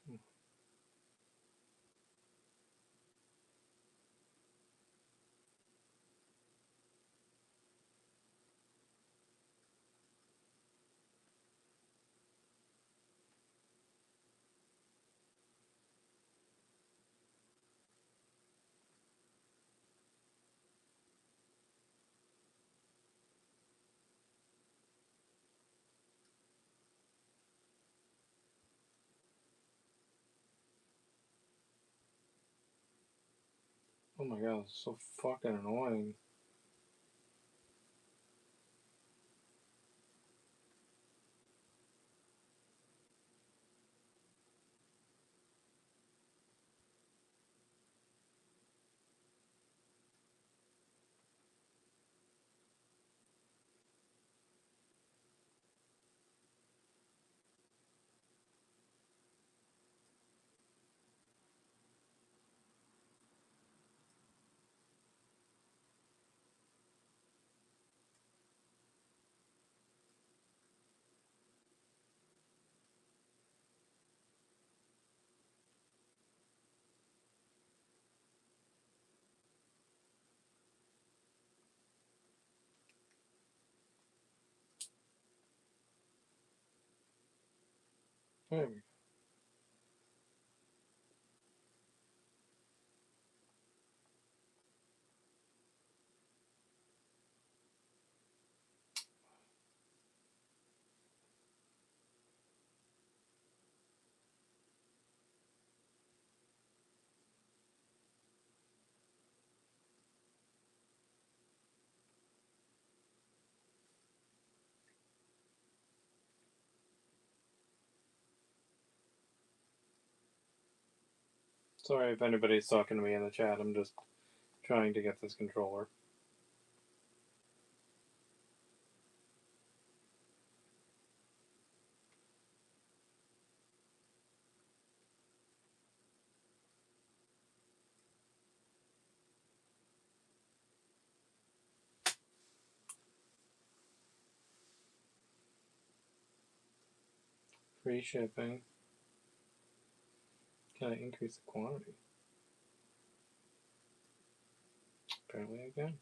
Oh my god, it's so fucking annoying. There we go. Sorry if anybody's talking to me in the chat. I'm just trying to get this controller. Free shipping. Can I increase the quantity? Apparently I can.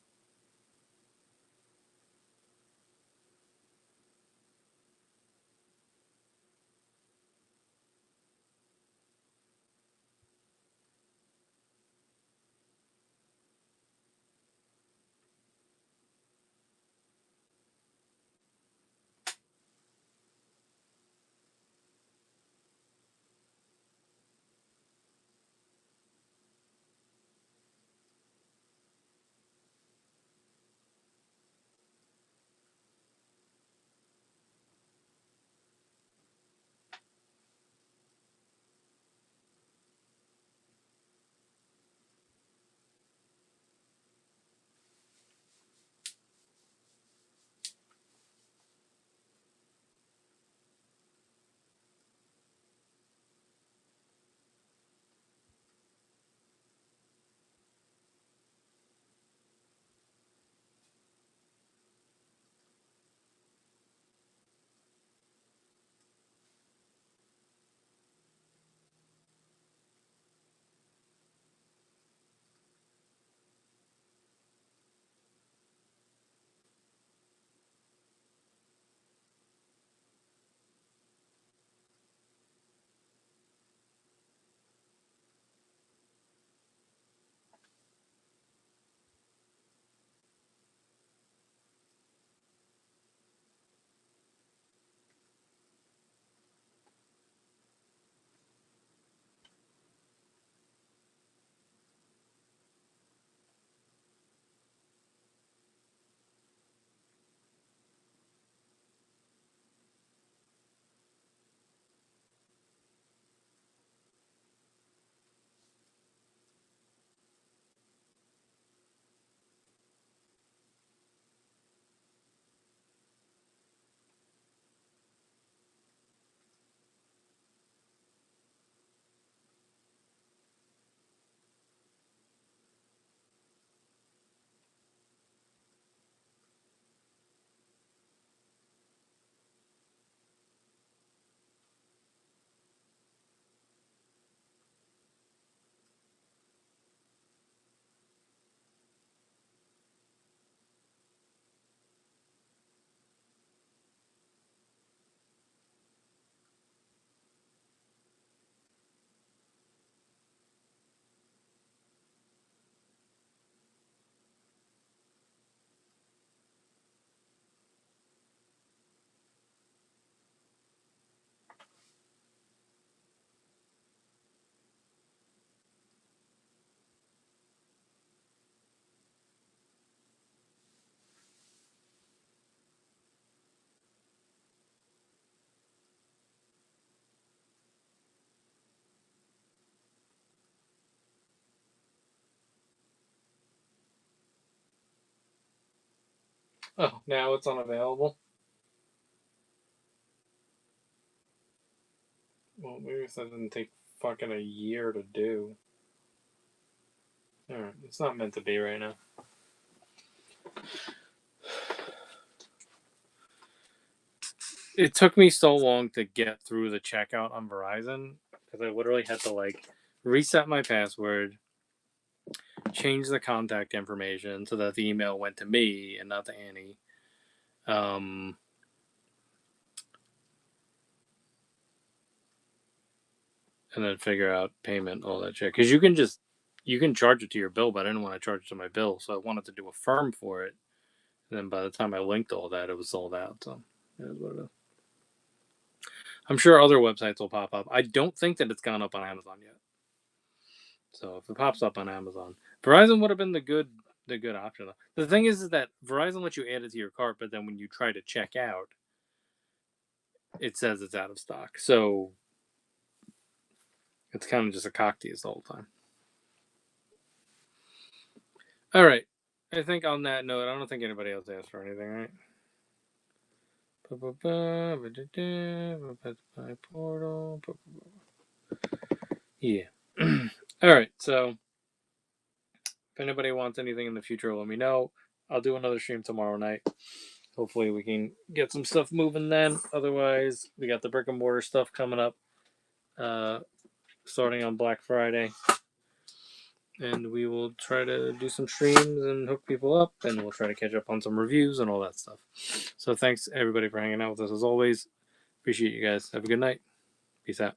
Oh, now it's unavailable? Well, maybe that didn't take fucking a year to do. Alright, it's not meant to be right now. It took me so long to get through the checkout on Verizon because I literally had to like reset my password, change the contact information so that the email went to me and not to Annie. And then figure out payment, all that shit. Because you can charge it to your bill, but I didn't want to charge it to my bill, so I wanted to do a firm for it. And then by the time I linked all that, it was sold out. So it is what it is. I'm sure other websites will pop up. I don't think that it's gone up on Amazon yet. So if it pops up on Amazon, Verizon would have been the good option. The thing is that Verizon lets you add it to your cart, but then when you try to check out, it says it's out of stock. So it's kind of just a cock tease the whole time. All right. I think on that note, I don't think anybody else asked for anything, right? Portal. Yeah. All right. So if anybody wants anything in the future, let me know. I'll do another stream tomorrow night. Hopefully we can get some stuff moving then. Otherwise, we got the brick and mortar stuff coming up, starting on Black Friday. And we will try to do some streams and hook people up, and we'll try to catch up on some reviews and all that stuff. So thanks everybody for hanging out with us as always. Appreciate you guys. Have a good night. Peace out.